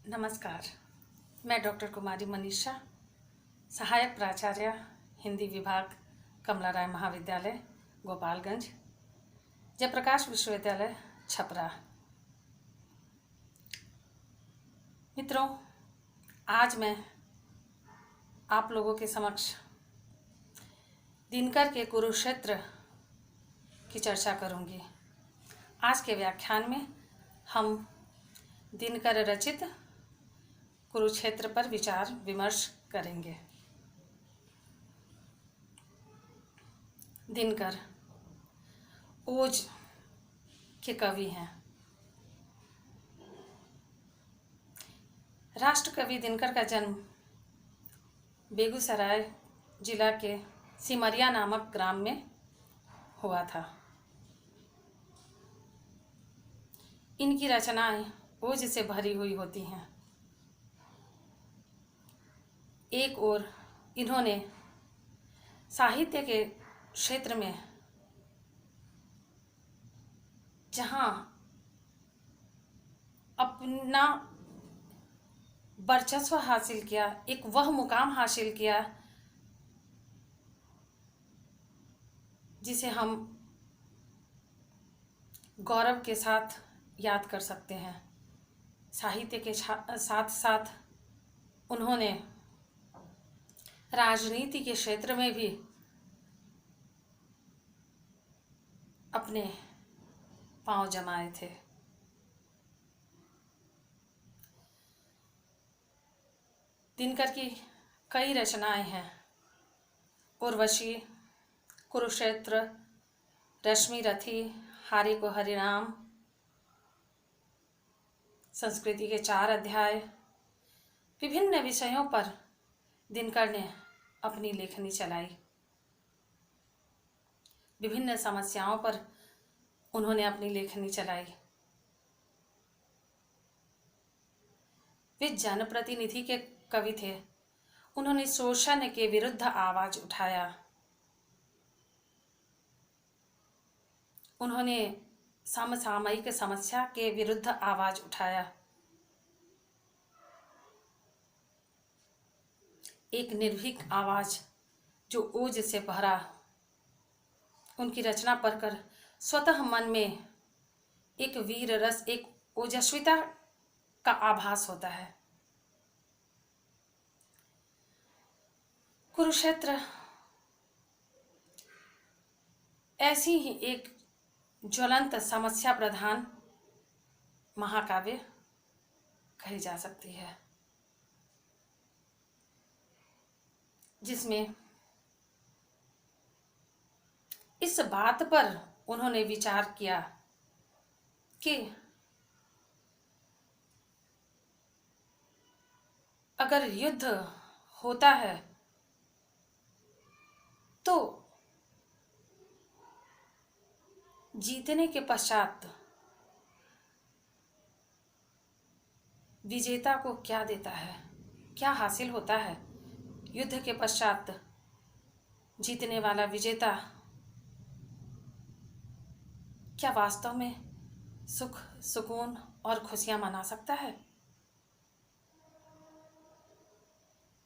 नमस्कार। मैं डॉक्टर कुमारी मनीषा, सहायक प्राचार्य, हिंदी विभाग, कमला राय महाविद्यालय, गोपालगंज, जयप्रकाश विश्वविद्यालय, छपरा। मित्रों, आज मैं आप लोगों के समक्ष दिनकर के कुरुक्षेत्र की चर्चा करूंगी। आज के व्याख्यान में हम दिनकर रचित कुरुक्षेत्र पर विचार विमर्श करेंगे। दिनकर ओज के कवि हैं। राष्ट्र कवि दिनकर का जन्म बेगूसराय जिला के सिमरिया नामक ग्राम में हुआ था। इनकी रचनाएं ओज से भरी हुई होती हैं। एक ओर इन्होंने साहित्य के क्षेत्र में जहां अपना वर्चस्व हासिल किया, एक वह मुकाम हासिल किया जिसे हम गौरव के साथ याद कर सकते हैं। साहित्य के साथ साथ उन्होंने राजनीति के क्षेत्र में भी अपने पांव जमाए थे। दिनकर की कई रचनाएं हैं। उर्वशी, कुरुक्षेत्र, रश्मि रथी, हारी को हरिनाम, संस्कृति के 4 अध्याय। विभिन्न विषयों पर दिनकर ने अपनी लेखनी चलाई। विभिन्न समस्याओं पर उन्होंने अपनी लेखनी चलाई। वे जनप्रतिनिधि के कवि थे। उन्होंने शोषण के विरुद्ध आवाज उठाया। उन्होंने समसामयिक समस्या के विरुद्ध आवाज उठाया। एक निर्भीक आवाज जो ओज से भरा। उनकी रचना पढ़कर स्वतः मन में एक वीर रस, एक ओजस्विता का आभास होता है। कुरुक्षेत्र ऐसी ही एक ज्वलंत समस्या प्रधान महाकाव्य कही जा सकती है, जिसमें इस बात पर उन्होंने विचार किया कि अगर युद्ध होता है तो जीतने के पश्चात विजेता को क्या देता है, क्या हासिल होता है। युद्ध के पश्चात जीतने वाला विजेता क्या वास्तव में सुख, सुकून और खुशियां मना सकता है?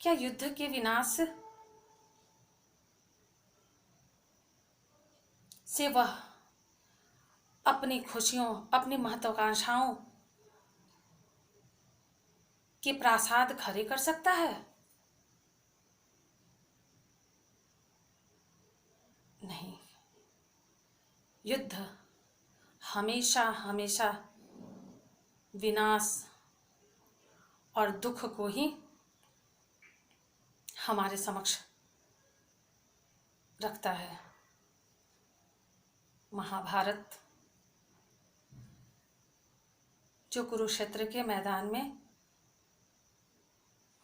क्या युद्ध के विनाश से वह अपनी खुशियों, अपनी महत्वाकांक्षाओं के प्रासाद खड़े कर सकता है? नहीं। युद्ध हमेशा हमेशा विनाश और दुख को ही हमारे समक्ष रखता है। महाभारत जो कुरुक्षेत्र के मैदान में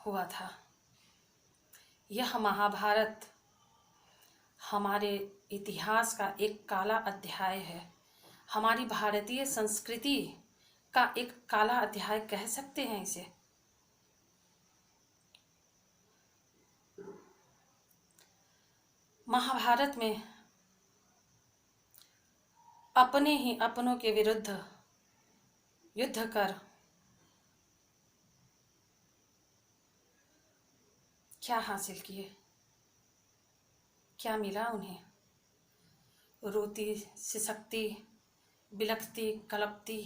हुआ था, यह महाभारत हमारे इतिहास का एक काला अध्याय है। हमारी भारतीय संस्कृति का एक काला अध्याय कह सकते हैं इसे। महाभारत में अपने ही अपनों के विरुद्ध युद्ध कर क्या हासिल किए, क्या मिला उन्हें? रोती, सिसकती, बिलखती, कलपती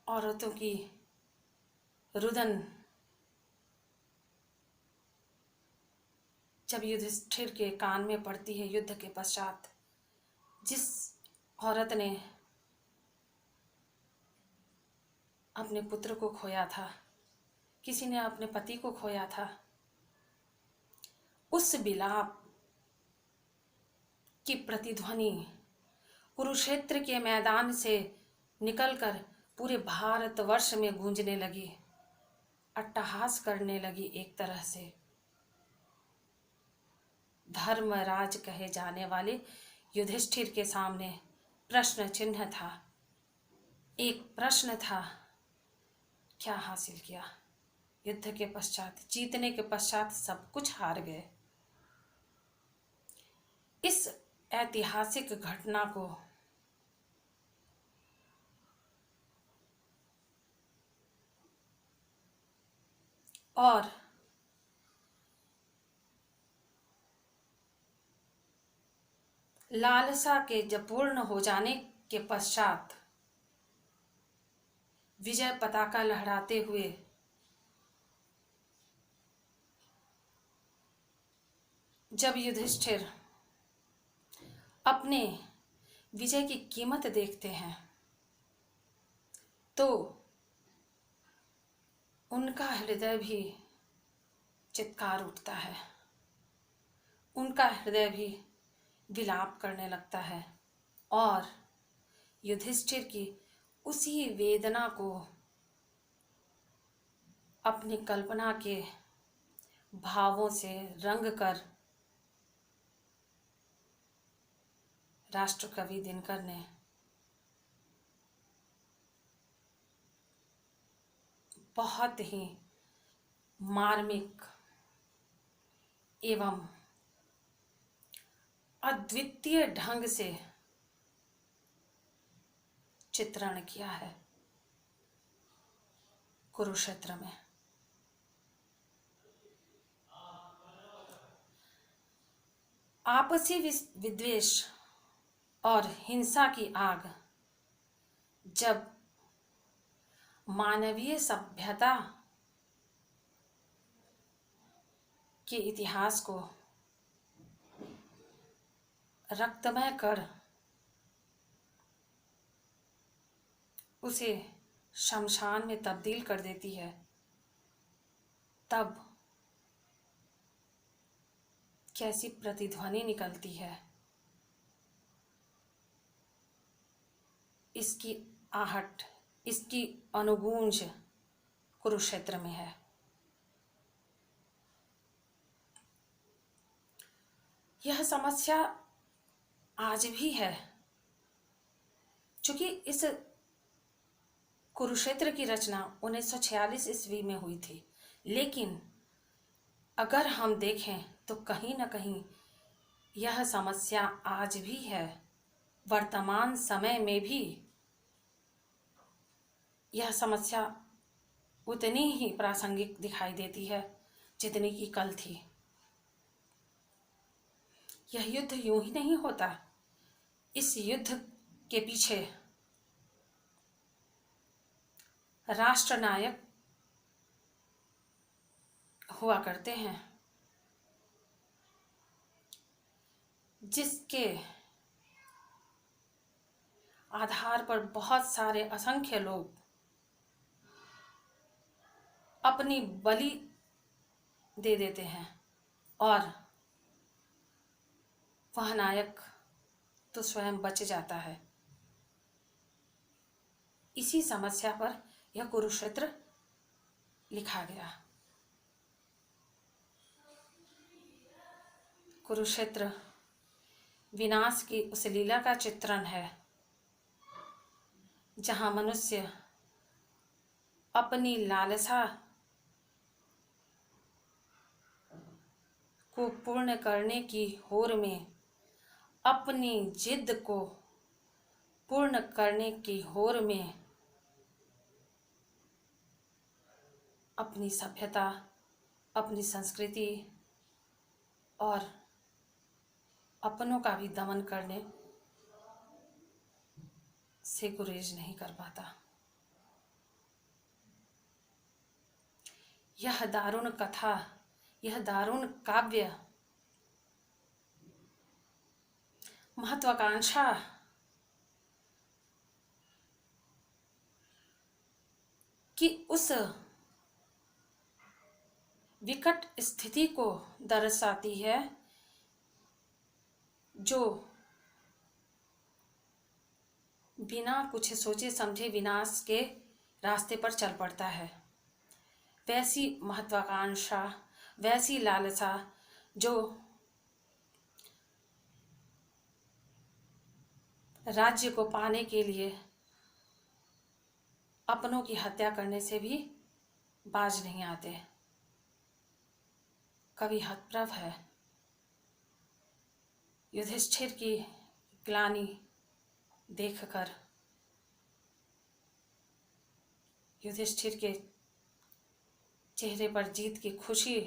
औरतों की रुदन जब युधिष्ठिर के कान में पड़ती है युद्ध के पश्चात, जिस औरत ने अपने पुत्र को खोया था, किसी ने अपने पति को खोया था, उस विलाप की प्रतिध्वनि कुरुक्षेत्र के मैदान से निकलकर पूरे भारतवर्ष में गूंजने लगी, अट्टहास करने लगी। एक तरह से धर्मराज कहे जाने वाले युधिष्ठिर के सामने प्रश्न चिन्ह था। एक प्रश्न था, क्या हासिल किया? युद्ध के पश्चात, जीतने के पश्चात सब कुछ हार गए। इस ऐतिहासिक घटना को और लालसा के जब पूर्ण हो जाने के पश्चात विजय पताका लहराते हुए जब युधिष्ठिर अपने विजय की कीमत देखते हैं तो उनका हृदय भी चित्कार उठता है, उनका हृदय भी विलाप करने लगता है और युधिष्ठिर की उसी वेदना को अपनी कल्पना के भावों से रंग कर राष्ट्रकवि दिनकर ने बहुत ही मार्मिक एवं अद्वितीय ढंग से चित्रण किया है कुरुक्षेत्र में। आपसी विद्वेष और हिंसा की आग जब मानवीय सभ्यता के इतिहास को रक्तमय कर उसे शमशान में तब्दील कर देती है, तब कैसी प्रतिध्वनि निकलती है, इसकी आहट, इसकी अनुगूंज कुरुक्षेत्र में है। यह समस्या आज भी है, क्योंकि इस कुरुक्षेत्र की रचना 1946 ईस्वी में हुई थी, लेकिन अगर हम देखें तो कहीं न कहीं यह समस्या आज भी है। वर्तमान समय में भी यह समस्या उतनी ही प्रासंगिक दिखाई देती है जितनी कि कल थी। यह युद्ध यूं ही नहीं होता, इस युद्ध के पीछे राष्ट्रनायक हुआ करते हैं, जिसके आधार पर बहुत सारे असंख्य लोग अपनी बलि दे देते हैं और वह नायक तो स्वयं बच जाता है। इसी समस्या पर यह कुरुक्षेत्र लिखा गया। कुरुक्षेत्र विनाश की उस लीला का चित्रण है जहां मनुष्य अपनी लालसा को पूर्ण करने की होड़ में, अपनी जिद को पूर्ण करने की होड़ में अपनी सभ्यता, अपनी संस्कृति और अपनों का भी दमन करने से गुरेज नहीं कर पाता। यह दारुण कथा, यह दारुण काव्य महत्वाकांक्षा की उस विकट स्थिति को दर्शाती है जो बिना कुछ सोचे समझे विनाश के रास्ते पर चल पड़ता है। वैसी महत्वाकांक्षा, वैसी लालसा जो राज्य को पाने के लिए अपनों की हत्या करने से भी बाज नहीं आते। कवि हतप्रभ है। युधिष्ठिर की ग्लानि देखकर युधिष्ठिर के चेहरे पर जीत की खुशी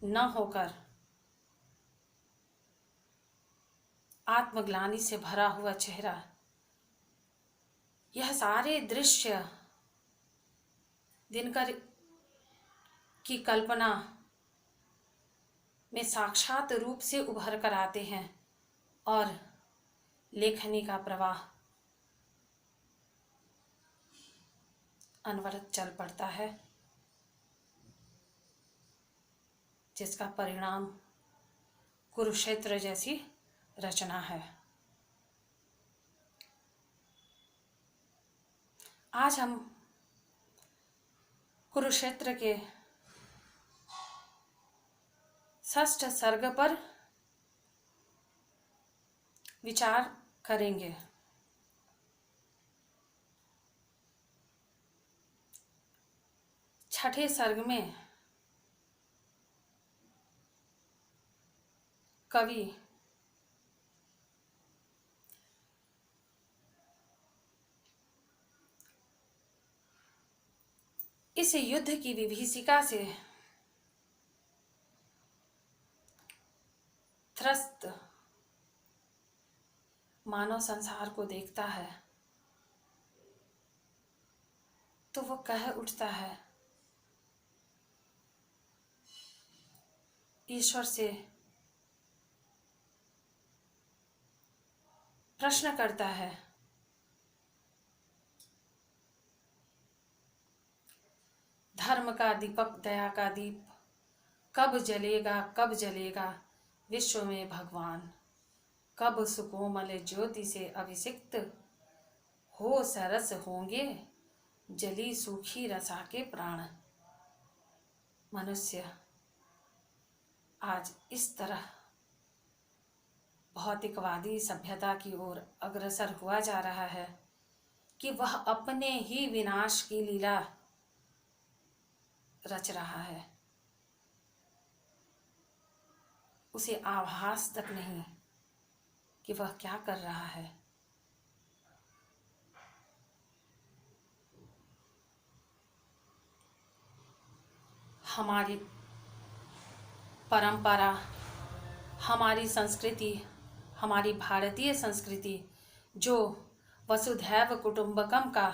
न होकर आत्मग्लानि से भरा हुआ चेहरा, यह सारे दृश्य दिनकर की कल्पना में साक्षात रूप से उभर कर आते हैं और लेखनी का प्रवाह अनवरत चल पड़ता है, जिसका परिणाम कुरुक्षेत्र जैसी रचना है। आज हम कुरुक्षेत्र के 6ठ सर्ग पर विचार करेंगे। छठे सर्ग में कवि इस युद्ध की विभीषिका से त्रस्त मानव संसार को देखता है तो वो कह उठता है, ईश्वर से प्रश्न करता है, धर्म का दीपक, दया का दीप कब जलेगा, कब जलेगा विश्व में भगवान, कब सुकोमल ज्योति से अभिषिक्त हो सरस होंगे जली सूखी रसा के प्राण। मनुष्य आज इस तरह भौतिकवादी सभ्यता की ओर अग्रसर हुआ जा रहा है कि वह अपने ही विनाश की लीला रच रहा है। उसे आभास तक नहीं कि वह क्या कर रहा है। हमारी परंपरा, हमारी संस्कृति, हमारी भारतीय संस्कृति जो वसुधैव कुटुंबकम का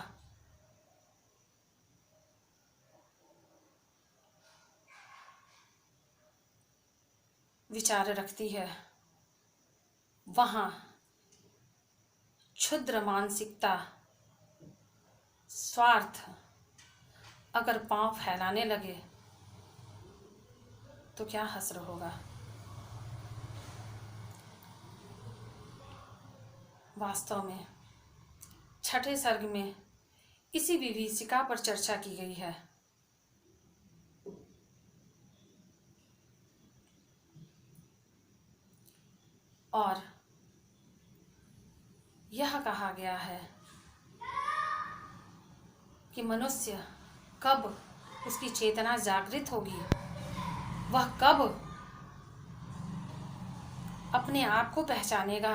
विचार रखती है, वहाँ क्षुद्र मानसिकता, स्वार्थ अगर पांव फैलाने लगे तो क्या हश्र होगा। वास्तव में छठे सर्ग में इसी विभीषिका पर चर्चा की गई है। और यह कहा गया है कि मनुष्य कब उसकी चेतना जागृत होगी, वह कब अपने आप को पहचानेगा,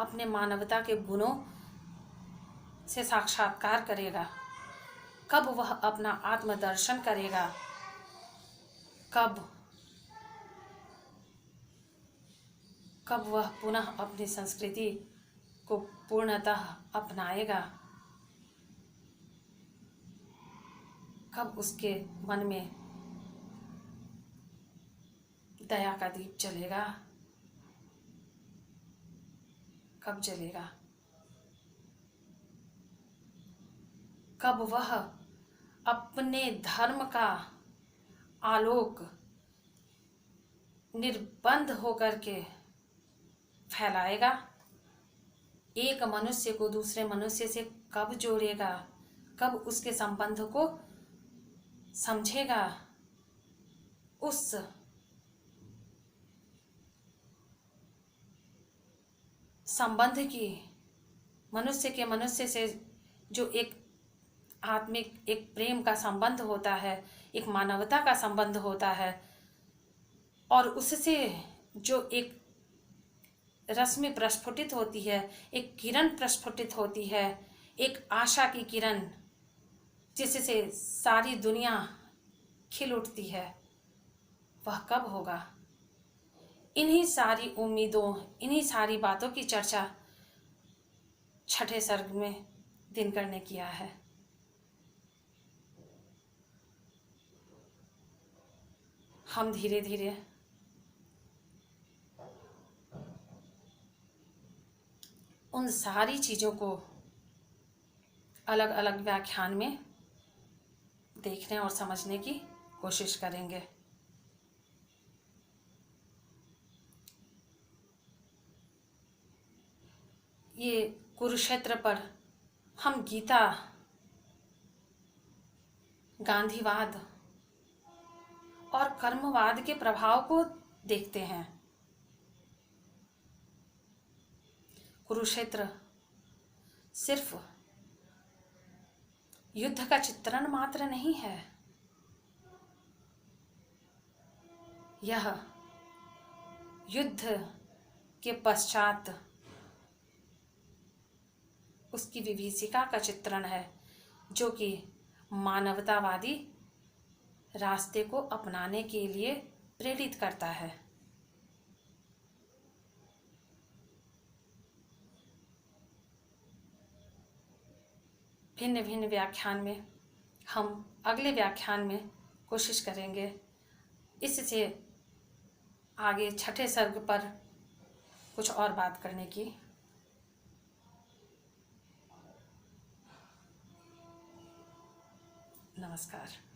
अपने मानवता के गुणों से साक्षात्कार करेगा, कब वह अपना आत्मदर्शन करेगा, कब वह पुनः अपनी संस्कृति को पूर्णतः अपनाएगा, कब उसके मन में दया का दीप जलेगा, कब जलेगा, कब वह अपने धर्म का आलोक निर्बंध होकर के फैलाएगा, एक मनुष्य को दूसरे मनुष्य से कब जोड़ेगा, कब उसके संबंध को समझेगा, उस संबंध की, मनुष्य के मनुष्य से जो एक आत्मिक, एक प्रेम का संबंध होता है, एक मानवता का संबंध होता है, और उससे जो एक रश्मि प्रस्फुटित होती है, एक किरण प्रस्फुटित होती है, एक आशा की किरण जिससे सारी दुनिया खिल उठती है, वह कब होगा। इन्हीं सारी उम्मीदों, इन्हीं सारी बातों की चर्चा छठे सर्ग में दिनकर ने किया है। हम धीरे धीरे उन सारी चीज़ों को अलग अलग व्याख्यान में देखने और समझने की कोशिश करेंगे। ये कुरुक्षेत्र पर हम गीता, गांधीवाद और कर्मवाद के प्रभाव को देखते हैं। कुरुक्षेत्र सिर्फ युद्ध का चित्रण मात्र नहीं है, यह युद्ध के पश्चात उसकी विभीषिका का चित्रण है, जो कि मानवतावादी रास्ते को अपनाने के लिए प्रेरित करता है। भिन्न भिन्न व्याख्यान में हम अगले व्याख्यान में कोशिश करेंगे इससे आगे छठे सर्ग पर कुछ और बात करने की। नमस्कार।